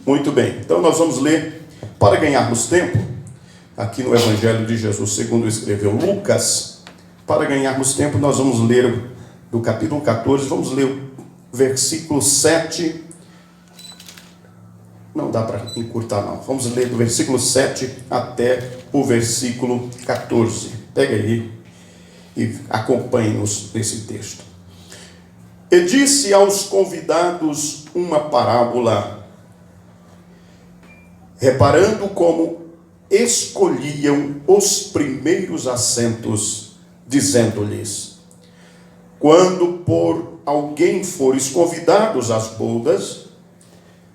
Muito bem, então nós vamos ler, para ganharmos tempo, aqui no Evangelho de Jesus, segundo escreveu Lucas. Para ganharmos tempo, nós vamos ler do capítulo 14, vamos ler o versículo 7. Não dá para encurtar, não. Vamos ler do versículo 7 até o versículo 14. Pega aí e acompanhe-nos nesse texto. E disse aos convidados uma parábola, reparando como escolhiam os primeiros assentos, dizendo-lhes: quando por alguém fores convidados às bodas,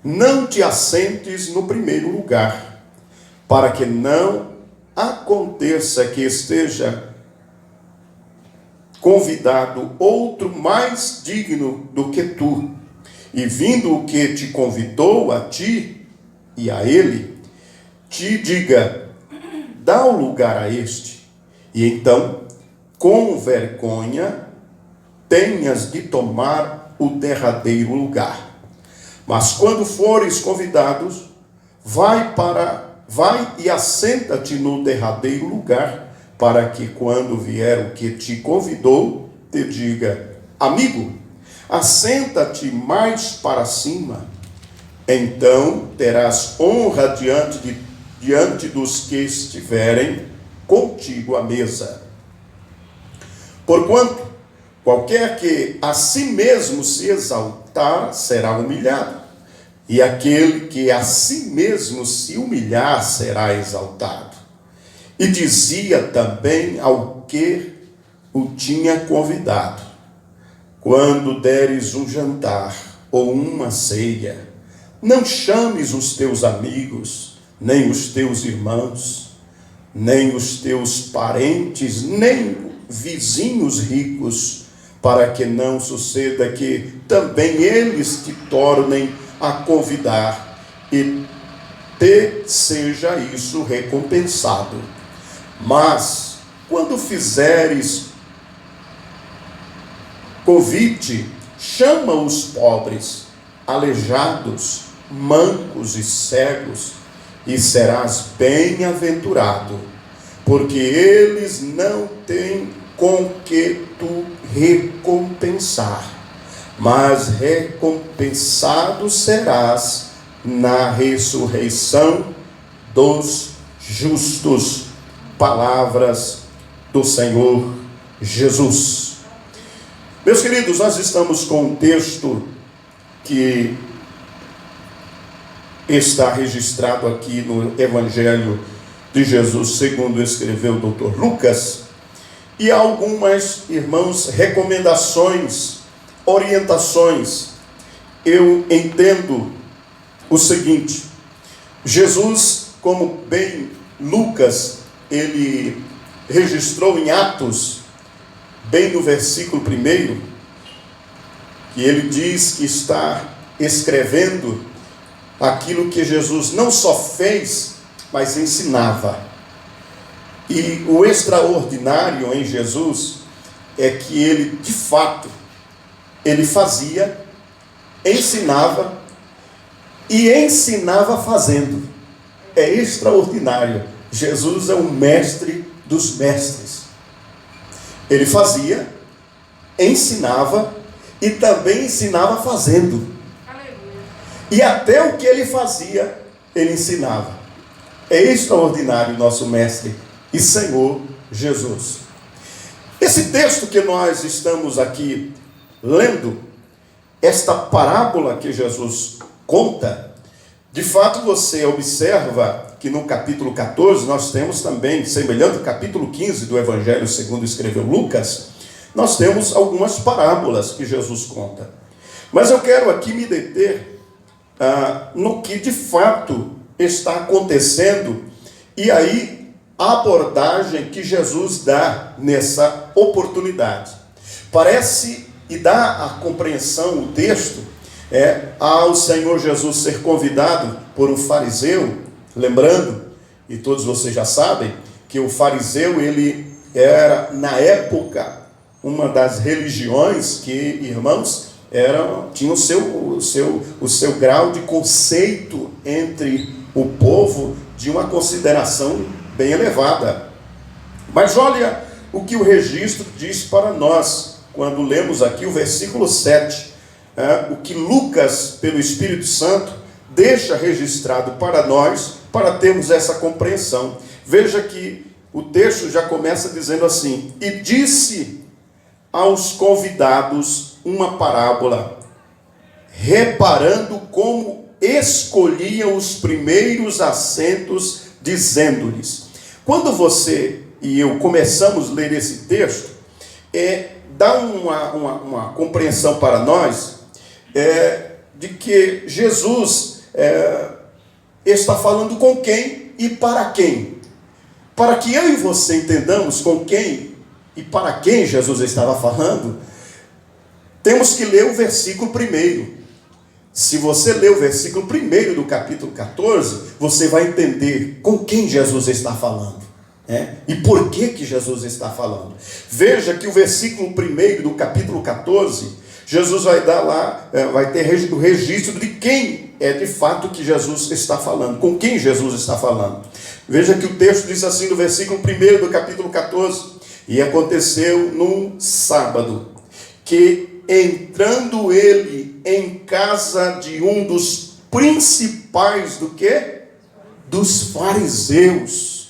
não te assentes no primeiro lugar, para que não aconteça que esteja convidado outro mais digno do que tu, e vindo o que te convidou a ti e a ele, te diga: dá o lugar a este, e então, com vergonha, tenhas de tomar o derradeiro lugar. Mas quando fores convidados, vai e assenta-te no derradeiro lugar, para que quando vier o que te convidou, te diga: amigo, assenta-te mais para cima. Então terás honra diante dos que estiverem contigo à mesa. Porquanto qualquer que a si mesmo se exaltar será humilhado, e aquele que a si mesmo se humilhar será exaltado. E dizia também ao que o tinha convidado: quando deres um jantar ou uma ceia, não chames os teus amigos, nem os teus irmãos, nem os teus parentes, nem vizinhos ricos, para que não suceda que também eles te tornem a convidar e te seja isso recompensado. Mas quando fizeres convite, chama os pobres, aleijados, mancos e cegos, e serás bem-aventurado, porque eles não têm com que tu recompensar, mas recompensado serás na ressurreição dos justos. Palavras do Senhor Jesus. Meus queridos, nós estamos com um texto que está registrado aqui no Evangelho de Jesus, segundo escreveu o Dr. Lucas, e há algumas, irmãos, recomendações, orientações. Eu entendo o seguinte: Jesus, como bem Lucas, ele registrou em Atos, bem no versículo 1, que ele diz que está escrevendo aquilo que Jesus não só fez, mas ensinava. E o extraordinário em Jesus é que ele, de fato, ele fazia, ensinava e ensinava fazendo. É extraordinário. Jesus é o mestre dos mestres. Ele fazia, ensinava e também ensinava fazendo. Aleluia. E até o que ele fazia, ele ensinava. É extraordinário nosso mestre e Senhor Jesus. Esse texto que nós estamos aqui lendo, esta parábola que Jesus conta, de fato você observa que no capítulo 14 nós temos também, semelhante ao capítulo 15 do Evangelho segundo escreveu Lucas, nós temos algumas parábolas que Jesus conta. Mas eu quero aqui me deter no que de fato está acontecendo, e aí a abordagem que Jesus dá nessa oportunidade. Parece, e dá a compreensão, o texto, ao Senhor Jesus ser convidado por um fariseu, lembrando, e todos vocês já sabem, que o fariseu, ele era, na época, uma das religiões que, irmãos, tinha o seu grau de conceito entre o povo de uma consideração bem elevada. Mas olha o que o registro diz para nós, quando lemos aqui o versículo 7, o que Lucas, pelo Espírito Santo, deixa registrado para nós, para termos essa compreensão. Veja que o texto já começa dizendo assim: e disse aos convidados uma parábola, reparando como escolhiam os primeiros assentos, dizendo-lhes. Quando você e eu começamos a ler esse texto, dá uma compreensão para nós de que Jesus está falando com quem e para quem. Para que eu e você entendamos com quem e para quem Jesus estava falando, temos que ler o versículo 1. Se você ler o versículo 1 do capítulo 14, você vai entender com quem Jesus está falando. E por que Jesus está falando. Veja que o versículo 1 do capítulo 14, Jesus vai dar lá, vai ter o registro de quem é de fato que Jesus está falando, com quem Jesus está falando. Veja que o texto diz assim no versículo 1 do capítulo 14: e aconteceu num sábado, que entrando ele em casa de um dos principais do quê? Dos fariseus,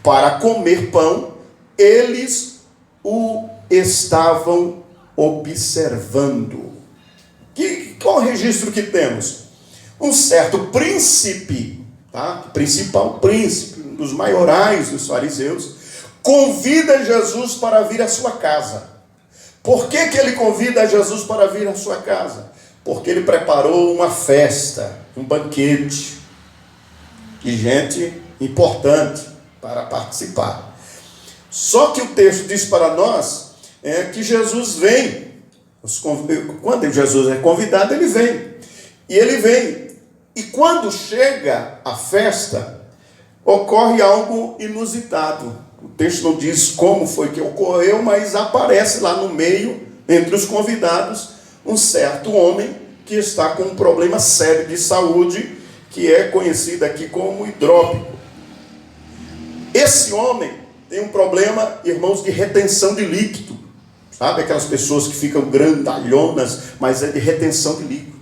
para comer pão, eles o estavam observando. Qual o registro que temos? Um certo príncipe, principal príncipe, um dos maiorais dos fariseus, convida Jesus para vir à sua casa. Por que ele convida Jesus para vir à sua casa? Porque ele preparou uma festa, um banquete de gente importante para participar. Só que o texto diz para nós que Jesus vem. Quando Jesus é convidado, ele vem. E ele vem. E quando chega a festa, ocorre algo inusitado. O texto não diz como foi que ocorreu, mas aparece lá no meio, entre os convidados, um certo homem que está com um problema sério de saúde, que é conhecido aqui como hidrópico. Esse homem tem um problema, irmãos, de retenção de líquido. Sabe aquelas pessoas que ficam grandalhonas, mas é de retenção de líquido.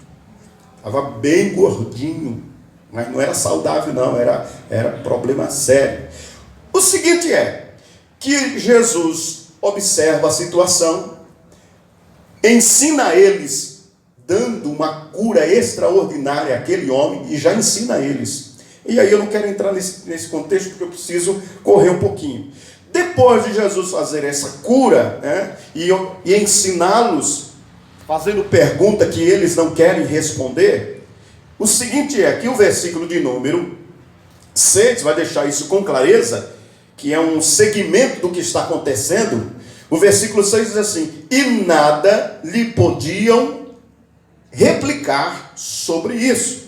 Estava bem gordinho, mas não era saudável não, era problema sério. O seguinte é, que Jesus observa a situação, ensina a eles, dando uma cura extraordinária àquele homem, e já ensina a eles. E aí eu não quero entrar nesse contexto, porque eu preciso correr um pouquinho. Depois de Jesus fazer essa cura, e ensiná-los, fazendo pergunta que eles não querem responder, o seguinte é que o versículo de número 6 vai deixar isso com clareza, que é um segmento do que está acontecendo. O versículo 6 diz assim: e nada lhe podiam replicar sobre isso,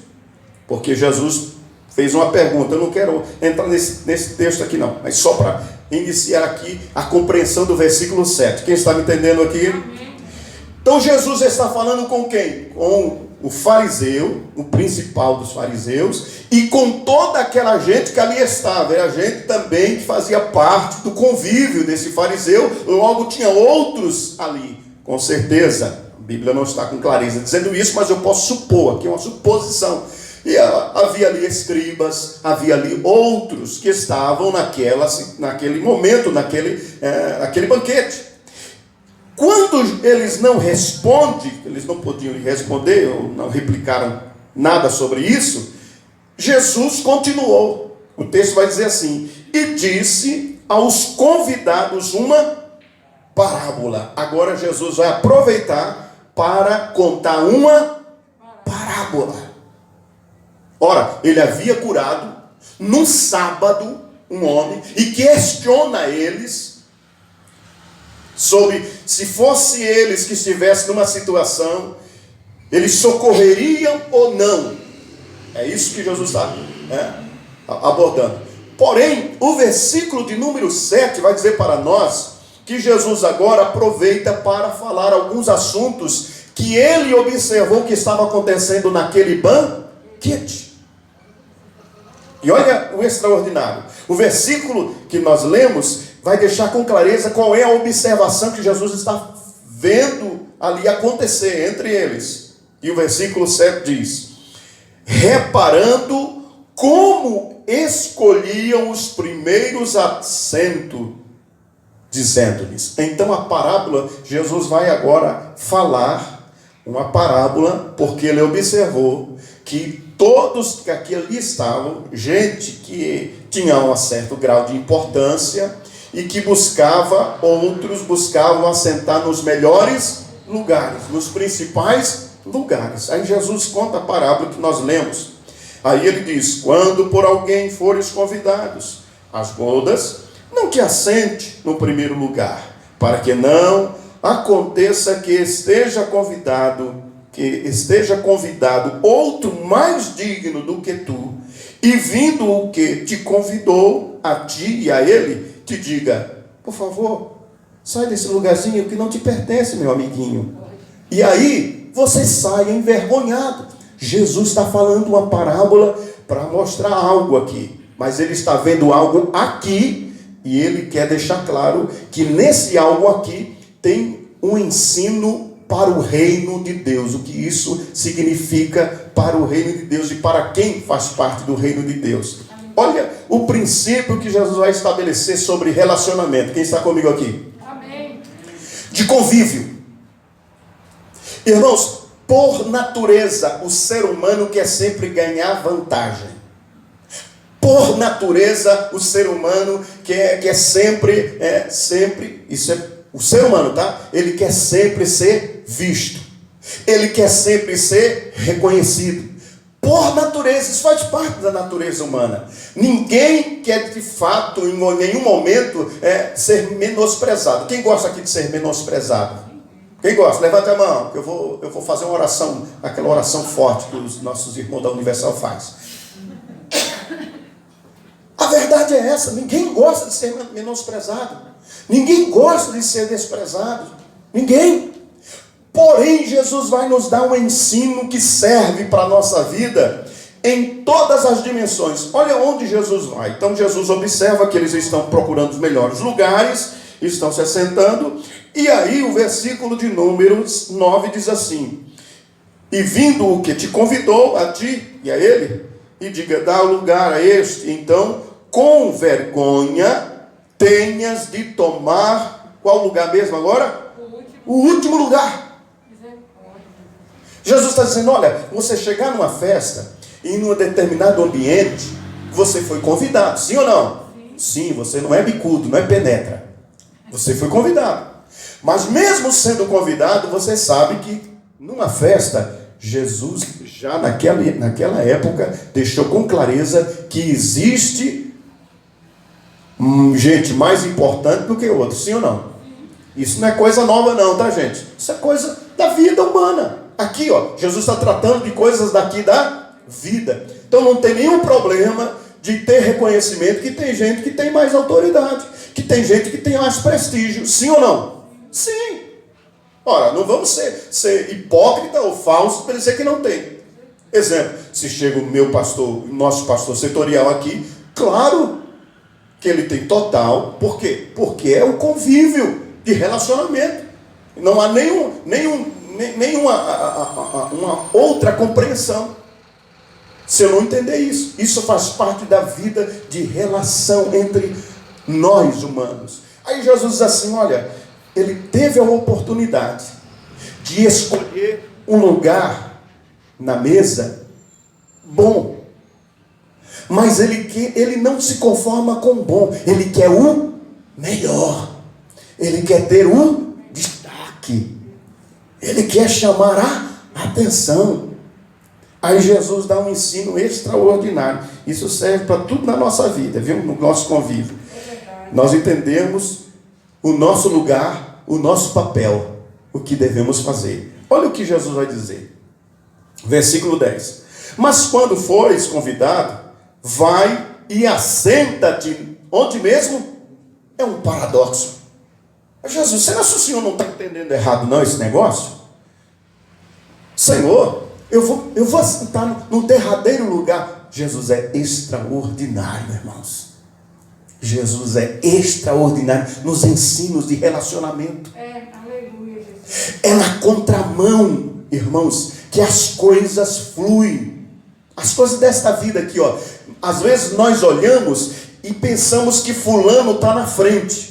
porque Jesus fez uma pergunta. Eu não quero entrar nesse texto aqui não, mas só para iniciar aqui a compreensão do versículo 7. Quem está me entendendo aqui? Amém. Então Jesus está falando com quem? Com o fariseu, o principal dos fariseus, e com toda aquela gente que ali estava. Era gente também que fazia parte do convívio desse fariseu, logo tinha outros ali, com certeza. A Bíblia não está com clareza dizendo isso, mas eu posso supor, aqui é uma suposição. E havia ali escribas, havia ali outros que estavam naquele momento, naquele banquete. Quando eles não respondem, eles não podiam responder, ou não replicaram nada sobre isso, Jesus continuou. O texto vai dizer assim: e disse aos convidados uma parábola. Agora Jesus vai aproveitar para contar uma parábola. Ora, ele havia curado num sábado um homem e questiona eles sobre se fosse eles que estivessem numa situação, eles socorreriam ou não. É isso que Jesus está abordando. Porém, o versículo de número 7 vai dizer para nós que Jesus agora aproveita para falar alguns assuntos que ele observou que estava acontecendo naquele banquete. E olha o extraordinário. O versículo que nós lemos vai deixar com clareza qual é a observação que Jesus está vendo ali acontecer entre eles. E o versículo 7 diz: reparando como escolhiam os primeiros assentos, dizendo-lhes. Então a parábola, Jesus vai agora falar uma parábola, porque ele observou que todos que aqui ali estavam, gente que tinha um certo grau de importância e que outros buscavam assentar nos melhores lugares, nos principais lugares. Aí Jesus conta a parábola que nós lemos. Aí ele diz: quando por alguém fores convidados às bodas, não te assente no primeiro lugar, para que não aconteça que esteja convidado outro mais digno do que tu, e vindo o que te convidou a ti e a ele, te diga: por favor, sai desse lugarzinho que não te pertence, meu amiguinho. E aí você sai envergonhado. Jesus está falando uma parábola para mostrar algo aqui, mas ele está vendo algo aqui, e ele quer deixar claro que nesse algo aqui tem um ensino para o reino de Deus, o que isso significa para o reino de Deus e para quem faz parte do reino de Deus. Olha o princípio que Jesus vai estabelecer sobre relacionamento. Quem está comigo aqui? Amém. De convívio. Irmãos, por natureza, o ser humano quer sempre ganhar vantagem. Por natureza, o ser humano quer sempre, isso é o ser humano, tá? Ele quer sempre ser visto. Ele quer sempre ser reconhecido. Por natureza, isso faz parte da natureza humana. Ninguém quer de fato, em nenhum momento, ser menosprezado. Quem gosta aqui de ser menosprezado? Quem gosta? Levanta a mão, que eu vou fazer uma oração, aquela oração forte que os nossos irmãos da Universal fazem. A verdade é essa: ninguém gosta de ser menosprezado. Ninguém gosta de ser desprezado. Ninguém. Porém, Jesus vai nos dar um ensino que serve para a nossa vida em todas as dimensões. Olha onde Jesus vai. Então Jesus observa que eles estão procurando os melhores lugares, estão se assentando, e aí o versículo de número 9 diz assim: e vindo o que te convidou a ti e a ele, e diga: dá lugar a este, então com vergonha tenhas de tomar, qual lugar mesmo agora? O último lugar. Jesus está dizendo: olha, você chegar numa festa, e em um determinado ambiente, você foi convidado, sim ou não? Sim, você não é bicudo, não é penetra. Você foi convidado. Mas mesmo sendo convidado, você sabe que numa festa, Jesus já naquela época deixou com clareza que existe gente mais importante do que outra, sim ou não? Isso não é coisa nova não, tá, gente? Isso é coisa da vida humana. Aqui, ó, Jesus está tratando de coisas daqui da vida. Então não tem nenhum problema de ter reconhecimento que tem gente que tem mais autoridade, que tem gente que tem mais prestígio, sim ou não? Sim. Ora, não vamos ser hipócrita ou falso para dizer que não tem. Exemplo, se chega o meu pastor, o nosso pastor setorial aqui, claro que ele tem total. Por quê? Porque é o convívio de relacionamento. Não há nenhuma uma outra compreensão se eu não entender isso. Isso faz parte da vida de relação entre nós humanos. Aí Jesus diz assim: olha, ele teve a oportunidade de escolher um lugar na mesa bom, mas ele não se conforma com o bom, ele quer o melhor, ele quer ter o destaque, ele quer chamar a atenção. Aí Jesus dá um ensino extraordinário. Isso serve para tudo na nossa vida, viu? No nosso convívio. Nós entendemos o nosso lugar, o nosso papel, o que devemos fazer. Olha o que Jesus vai dizer. Versículo 10. Mas quando fores convidado, vai e assenta-te. Onde mesmo? É um paradoxo. Jesus, será que o senhor não está entendendo errado não esse negócio? Senhor, eu vou sentar no derradeiro lugar. Jesus é extraordinário, irmãos. Jesus é extraordinário nos ensinos de relacionamento. Aleluia, Jesus. É na contramão, irmãos, que as coisas fluem. As coisas desta vida aqui, ó. Às vezes nós olhamos e pensamos que fulano está na frente.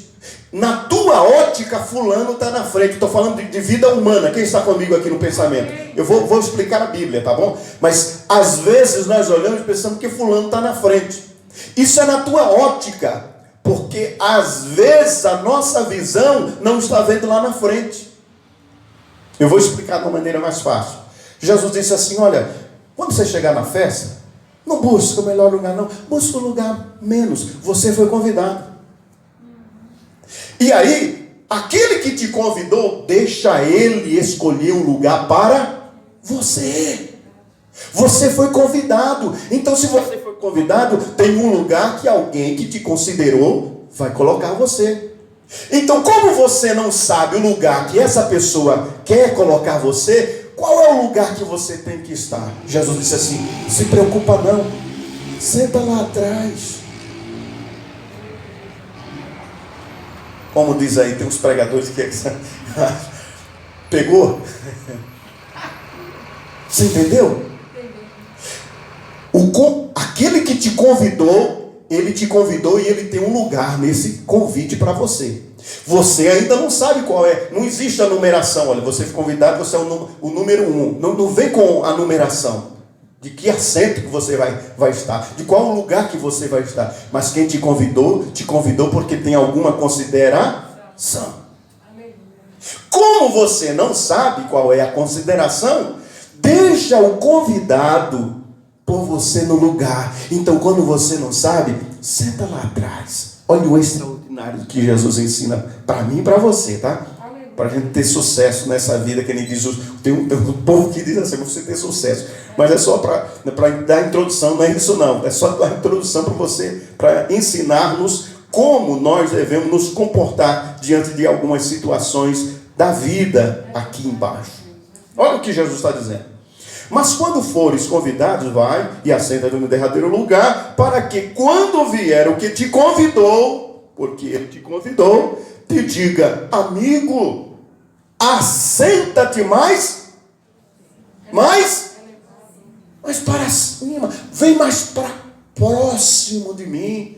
Na tua ótica, fulano está na frente. Estou falando de vida humana. Quem está comigo aqui no pensamento? Eu vou explicar a Bíblia, tá bom? Mas às vezes nós olhamos e pensamos que fulano está na frente. Isso é na tua ótica. Porque às vezes a nossa visão não está vendo lá na frente. Eu vou explicar de uma maneira mais fácil. Jesus disse assim, olha, quando você chegar na festa, não busca o melhor lugar não, busca um lugar menos. Você foi convidado. E aí, aquele que te convidou, deixa ele escolher um lugar para você. Você foi convidado. Então, se você foi convidado, tem um lugar que alguém que te considerou vai colocar você. Então, como você não sabe o lugar que essa pessoa quer colocar você, qual é o lugar que você tem que estar? Jesus disse assim, não se preocupa não, senta lá atrás. Como diz aí, tem uns pregadores que pegou? Você entendeu? Aquele que te convidou, ele te convidou e ele tem um lugar nesse convite para você. Você ainda não sabe qual é, não existe a numeração. Olha, você foi convidado, você é o número 1. Não vem com a numeração de que assento que você vai estar, de qual lugar que você vai estar. Mas quem te convidou porque tem alguma consideração. Como você não sabe qual é a consideração, deixa o convidado por você no lugar. Então, quando você não sabe, senta lá atrás. Olha o extraordinário que Jesus ensina para mim e para você, tá? Para a gente ter sucesso nessa vida, que ele diz, tem um povo que diz assim, você ter sucesso. Mas é só para dar introdução, não é isso não. É só dar introdução para você, para ensinar-nos como nós devemos nos comportar diante de algumas situações da vida aqui embaixo. Olha o que Jesus está dizendo. Mas quando fores convidados, vai e assenta no derradeiro lugar, para que quando vier o que te convidou, porque ele te convidou, te diga, amigo, assenta-te mais para cima, vem mais para próximo de mim.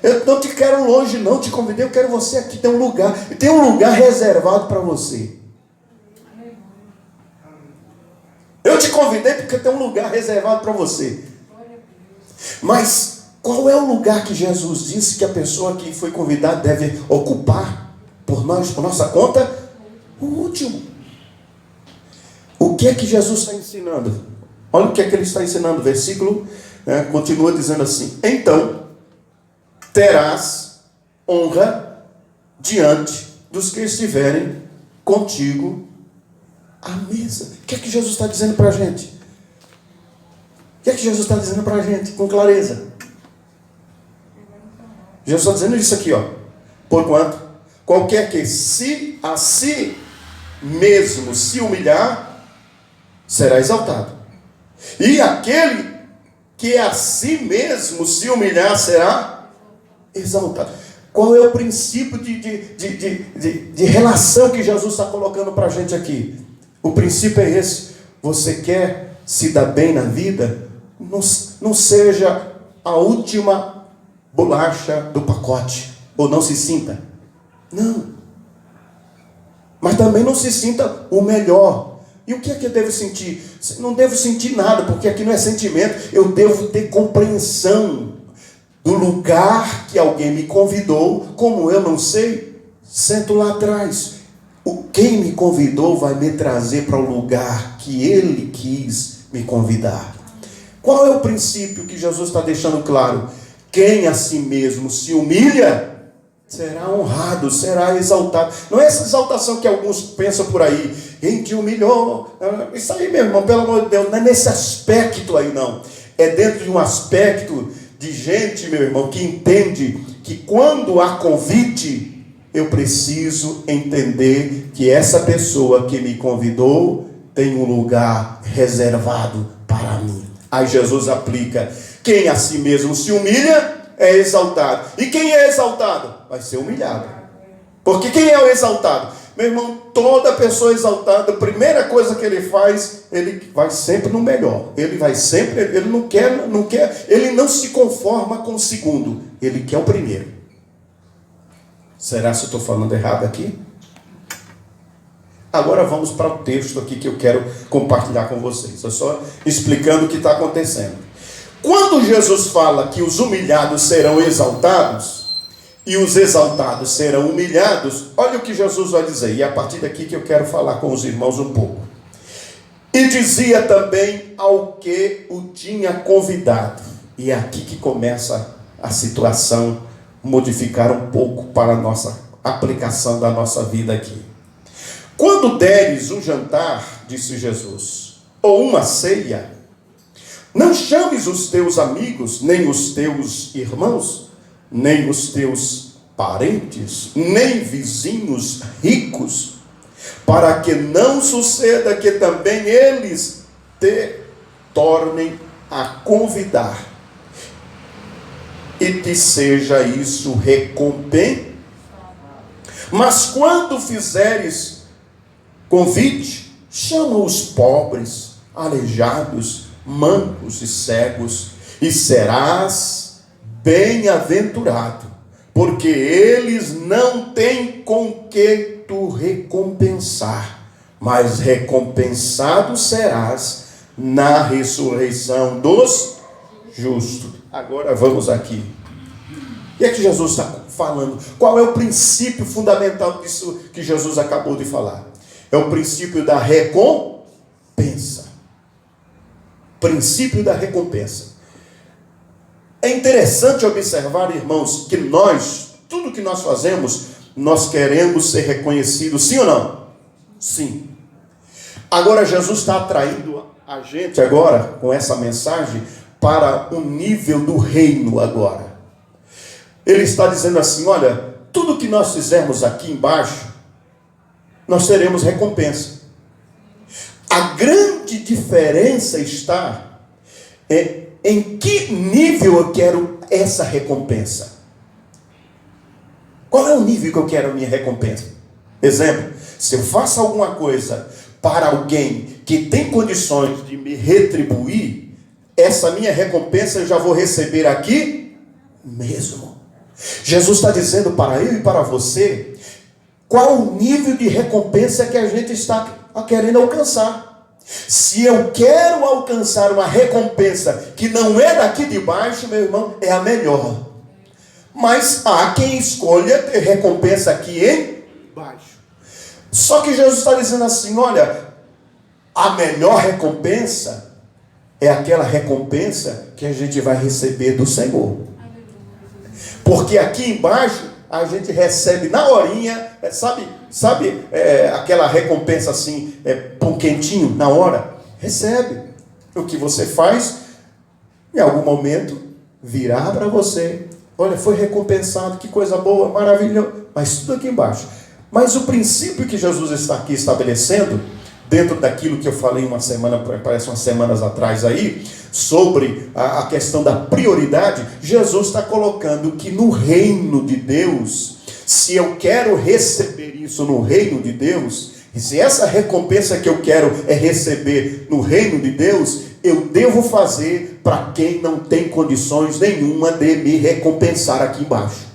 Eu não te quero longe não, te convidei, eu quero você aqui, tem um lugar reservado para você. Eu te convidei porque tem um lugar reservado para você. Mas qual é o lugar que Jesus disse que a pessoa que foi convidada deve ocupar por nossa conta? O último. O que é que Jesus está ensinando? Olha o que é que ele está ensinando. O versículo continua dizendo assim: então terás honra diante dos que estiverem contigo à mesa. O que é que Jesus está dizendo para a gente? O que é que Jesus está dizendo para a gente com clareza? Jesus está dizendo isso aqui, ó. Porquanto qualquer que a si mesmo se humilhar, será exaltado. E aquele que a si mesmo se humilhar, será exaltado. Qual é o princípio de relação que Jesus está colocando para a gente aqui? O princípio é esse. Você quer se dar bem na vida? Não seja a última bolacha do pacote. Ou não se sinta. Não. Mas também não se sinta o melhor. E o que é que eu devo sentir? Não devo sentir nada, porque aqui não é sentimento. Eu devo ter compreensão do lugar que alguém me convidou. Como eu não sei, sento lá atrás. Quem me convidou vai me trazer para o lugar que ele quis me convidar. Qual é o princípio que Jesus está deixando claro? Quem a si mesmo se humilha, será honrado, será exaltado. Não é essa exaltação que alguns pensam por aí. Quem te humilhou? Isso aí, meu irmão, pelo amor de Deus, não é nesse aspecto aí, não. É dentro de um aspecto de gente, meu irmão, que entende que quando há convite, eu preciso entender que essa pessoa que me convidou, tem um lugar reservado para mim. Aí Jesus aplica: quem a si mesmo se humilha é exaltado. E quem é exaltado vai ser humilhado. Porque quem é o exaltado? Meu irmão, toda pessoa exaltada, a primeira coisa que ele faz, ele vai sempre no melhor. Ele vai sempre, ele não quer, ele não se conforma com o segundo, ele quer o primeiro. Será que eu estou falando errado aqui? Agora vamos para o texto aqui que eu quero compartilhar com vocês. Eu só explicando o que está acontecendo. Quando Jesus fala que os humilhados serão exaltados e os exaltados serão humilhados, olha o que Jesus vai dizer. E é a partir daqui que eu quero falar com os irmãos um pouco. E dizia também ao que o tinha convidado. E é aqui que começa a situação modificar um pouco para a nossa aplicação da nossa vida aqui. Quando deres um jantar, disse Jesus, ou uma ceia, não chames os teus amigos, nem os teus irmãos, nem os teus parentes, nem vizinhos ricos, para que não suceda que também eles te tornem a convidar, e te seja isso recompensa. Mas quando fizeres convite, chama os pobres, aleijados, mancos e cegos, e serás bem-aventurado, porque eles não têm com que tu recompensar, mas recompensado serás na ressurreição dos justos. Agora vamos aqui. O que é que Jesus está falando? Qual é o princípio fundamental disso que Jesus acabou de falar? É o princípio da recompensa. Princípio da recompensa. É interessante observar, irmãos, que tudo que nós fazemos, nós queremos ser reconhecidos, sim ou não? Sim. Agora Jesus está atraindo a gente agora, com essa mensagem, para um nível do reino agora. Ele está dizendo assim: olha, tudo que nós fizermos aqui embaixo, nós teremos recompensa. A grande diferença está em que nível eu quero essa recompensa. Qual é o nível que eu quero a minha recompensa? Exemplo, se eu faço alguma coisa para alguém que tem condições de me retribuir, essa minha recompensa eu já vou receber aqui mesmo. Jesus está dizendo para eu e para você qual o nível de recompensa que a gente está querendo alcançar. Se eu quero alcançar uma recompensa que não é daqui de baixo, meu irmão, é a melhor. Mas há quem escolha ter recompensa aqui embaixo. Só que Jesus está dizendo assim: olha, a melhor recompensa é aquela recompensa que a gente vai receber do Senhor. Porque aqui embaixo a gente recebe na horinha, sabe aquela recompensa assim, pão quentinho na hora? Recebe. O que você faz, em algum momento, virá para você: olha, foi recompensado, que coisa boa, maravilhoso. Mas tudo aqui embaixo. Mas o princípio que Jesus está aqui estabelecendo, dentro daquilo que eu falei parece umas semanas atrás aí, sobre a questão da prioridade, Jesus está colocando que no reino de Deus, se eu quero receber isso no reino de Deus, e se essa recompensa que eu quero é receber no reino de Deus, eu devo fazer para quem não tem condições nenhuma de me recompensar aqui embaixo.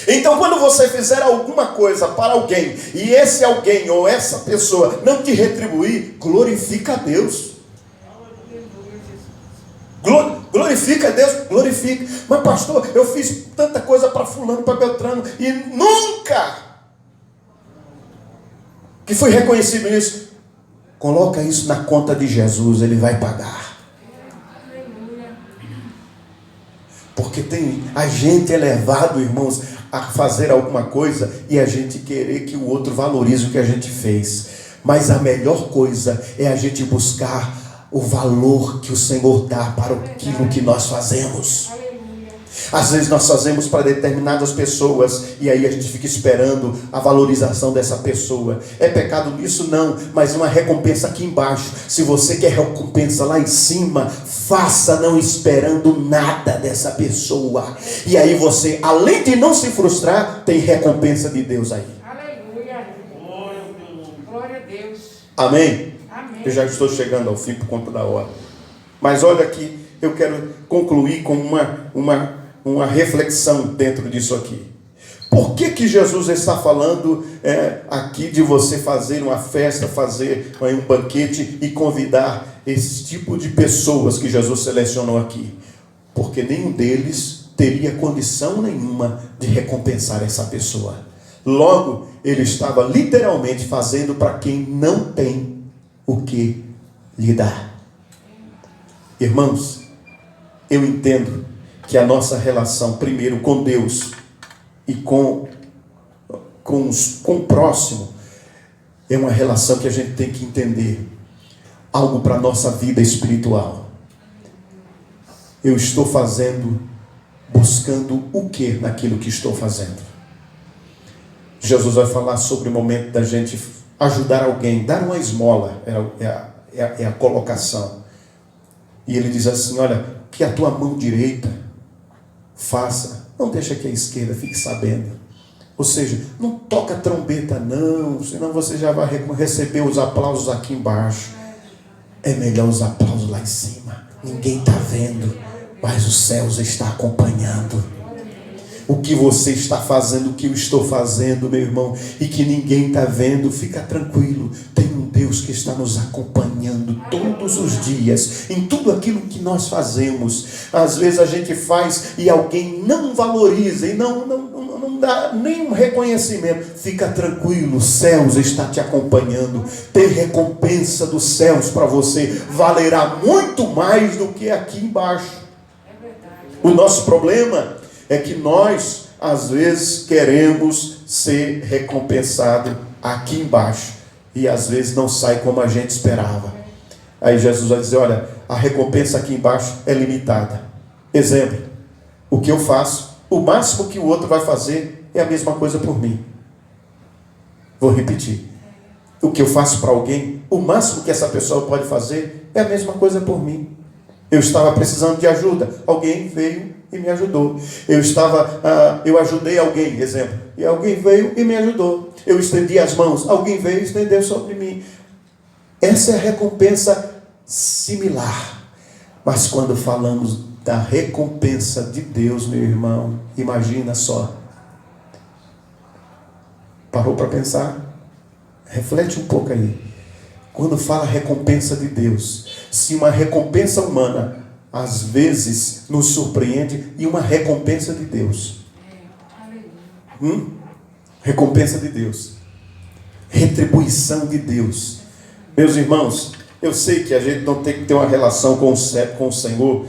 Então, quando você fizer alguma coisa para alguém, e esse alguém ou essa pessoa não te retribuir, glorifica a Deus. Glorifica a Deus, glorifica. Mas pastor, eu fiz tanta coisa para fulano, para Beltrano, e nunca que fui reconhecido nisso. Coloca isso na conta de Jesus, Ele vai pagar. Porque a gente é levado, irmãos, a fazer alguma coisa e a gente querer que o outro valorize o que a gente fez. Mas a melhor coisa é a gente buscar o valor que o Senhor dá para aquilo que nós fazemos. Às vezes nós fazemos para determinadas pessoas e aí a gente fica esperando a valorização dessa pessoa. É pecado nisso? Não, mas uma recompensa aqui embaixo. Se você quer recompensa lá em cima, faça não esperando nada dessa pessoa. E aí você, além de não se frustrar, tem recompensa de Deus aí. Aleluia. Glória a Deus. Amém? Amém. Eu já estou chegando ao fim por conta da hora. Mas olha aqui, eu quero concluir com uma reflexão dentro disso aqui. Por que Jesus está falando aqui de você fazer uma festa, fazer um banquete e convidar esse tipo de pessoas que Jesus selecionou aqui? Porque nenhum deles teria condição nenhuma de recompensar essa pessoa. Logo, ele estava literalmente fazendo para quem não tem o que lhe dar. Irmãos, eu entendo que a nossa relação, primeiro com Deus e com o próximo, é uma relação que a gente tem que entender algo para a nossa vida espiritual. Eu estou buscando o que naquilo que estou fazendo? Jesus vai falar sobre o momento da gente ajudar alguém, dar uma esmola, é a colocação. E ele diz assim, olha, que a tua mão direita faça, não deixa que a esquerda fique sabendo. Ou seja, não toca trombeta não, senão você já vai receber os aplausos aqui embaixo. É melhor os aplausos lá em cima. Ninguém está vendo, mas os céus estão acompanhando. O que você está fazendo, o que eu estou fazendo, meu irmão, e que ninguém está vendo, fica tranquilo. Tem um Deus que está nos acompanhando todos os dias, em tudo aquilo que nós fazemos. Às vezes a gente faz e alguém não valoriza e não dá nenhum reconhecimento. Fica tranquilo, os céus estão te acompanhando. Tem recompensa dos céus para você, valerá muito mais do que aqui embaixo. O nosso problema é que nós, às vezes, queremos ser recompensado aqui embaixo. E às vezes não sai como a gente esperava. Aí Jesus vai dizer, olha, a recompensa aqui embaixo é limitada. Exemplo, o que eu faço, o máximo que o outro vai fazer é a mesma coisa por mim. Vou repetir. O que eu faço para alguém, o máximo que essa pessoa pode fazer é a mesma coisa por mim. Eu estava precisando de ajuda, alguém veio e me ajudou. Eu ajudei alguém, exemplo, e alguém veio e me ajudou. Eu estendi as mãos, alguém veio e estendeu sobre mim. Essa é a recompensa similar. Mas quando falamos da recompensa de Deus, meu irmão, imagina só. Parou para pensar? Reflete um pouco aí. Quando fala recompensa de Deus, se uma recompensa humana às vezes nos surpreende, e uma recompensa de Deus. Recompensa de Deus. Retribuição de Deus. Meus irmãos, eu sei que a gente não tem que ter uma relação com o Senhor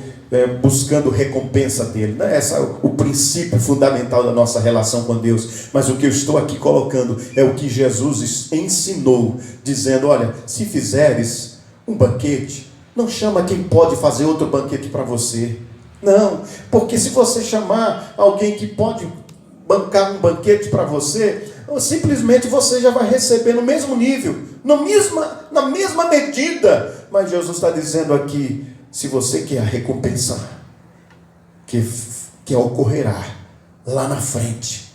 buscando recompensa dele. Não é esse o princípio fundamental da nossa relação com Deus. Mas o que eu estou aqui colocando é o que Jesus ensinou, dizendo, olha, se fizeres um banquete, não chama quem pode fazer outro banquete para você. Não, porque se você chamar alguém que pode bancar um banquete para você, simplesmente você já vai receber no mesmo nível, na mesma medida. Mas Jesus está dizendo aqui, se você quer a recompensa que ocorrerá lá na frente,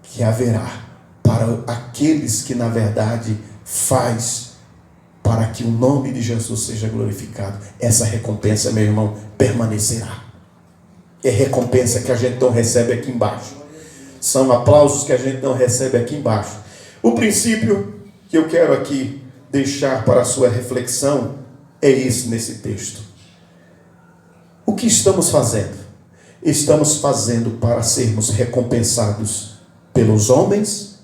que haverá para aqueles que na verdade faz para que o nome de Jesus seja glorificado, essa recompensa, meu irmão, permanecerá. É recompensa que a gente não recebe aqui embaixo. São aplausos que a gente não recebe aqui embaixo. O princípio que eu quero aqui deixar para a sua reflexão é esse nesse texto. O que estamos fazendo? Estamos fazendo para sermos recompensados pelos homens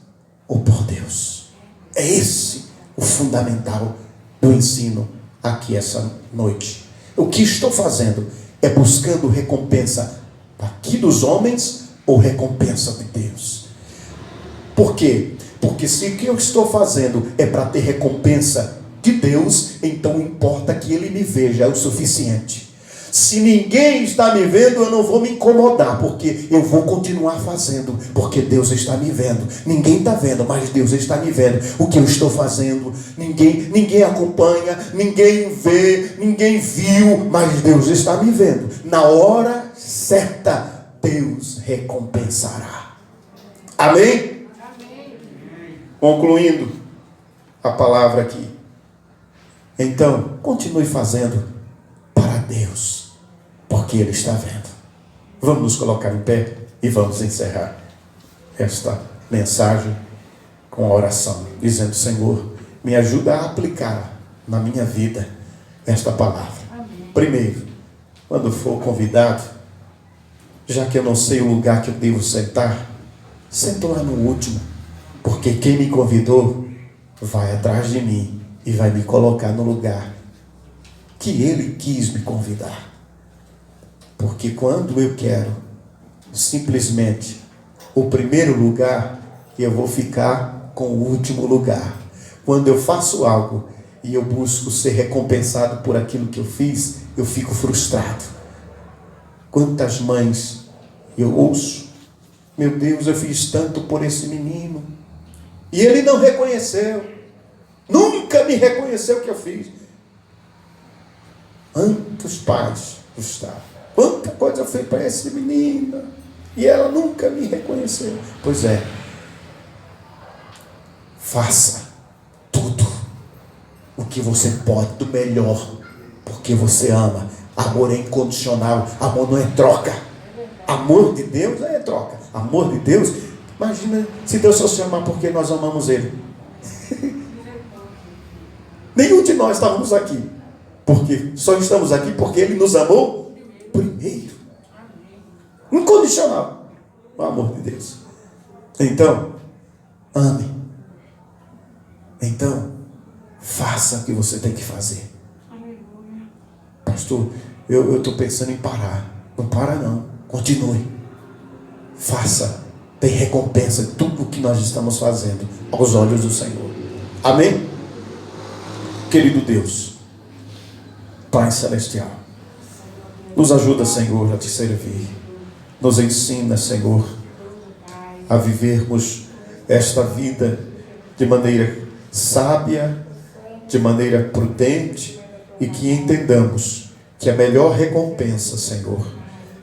ou por Deus? É esse o fundamental do ensino aqui essa noite. O que estou fazendo é buscando recompensa aqui dos homens ou recompensa de Deus? Por quê? Porque se o que eu estou fazendo é para ter recompensa de Deus, então importa que Ele me veja, é o suficiente. Se ninguém está me vendo, eu não vou me incomodar, porque eu vou continuar fazendo, porque Deus está me vendo. Ninguém está vendo, mas Deus está me vendo. O que eu estou fazendo, ninguém acompanha, ninguém vê, ninguém viu, mas Deus está me vendo. Na hora certa, Deus recompensará. Amém? Amém. Concluindo a palavra aqui. Então, continue fazendo para Deus, porque Ele está vendo. Vamos nos colocar em pé e vamos encerrar esta mensagem com a oração, dizendo: Senhor, me ajuda a aplicar na minha vida esta palavra. Amém. Primeiro, quando for convidado, já que eu não sei o lugar que eu devo sentar, sento lá no último, porque quem me convidou vai atrás de mim e vai me colocar no lugar que Ele quis me convidar. Porque quando eu quero simplesmente o primeiro lugar, eu vou ficar com o último lugar. Quando eu faço algo e eu busco ser recompensado por aquilo que eu fiz, eu fico frustrado. Quantas mães eu ouço: meu Deus, eu fiz tanto por esse menino e ele não reconheceu, nunca me reconheceu o que eu fiz. Quantos pais, Gustavo, quanta coisa eu fiz para esse menino e ela nunca me reconheceu. Pois é, faça tudo o que você pode do melhor, porque você ama. Amor é incondicional, amor não é troca. Amor de Deus é troca. Amor de Deus, imagina se Deus só se amar porque nós amamos Ele. Nenhum de nós estávamos aqui, porque só estamos aqui porque Ele nos amou primeiro. Incondicional o amor de Deus. Então, ame. Então, faça o que você tem que fazer. Pastor, eu estou pensando em parar. Não para não, continue. Faça, tem recompensa de tudo o que nós estamos fazendo aos olhos do Senhor. Amém? Querido Deus, Pai Celestial, nos ajuda, Senhor, a te servir. Nos ensina, Senhor, a vivermos esta vida de maneira sábia, de maneira prudente, e que entendamos que a melhor recompensa, Senhor,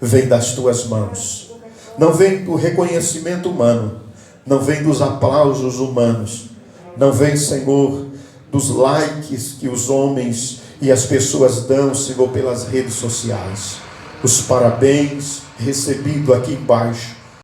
vem das tuas mãos. Não vem do reconhecimento humano, não vem dos aplausos humanos, não vem, Senhor, dos likes que os homens e as pessoas dão, Senhor, pelas redes sociais. Os parabéns recebidos aqui embaixo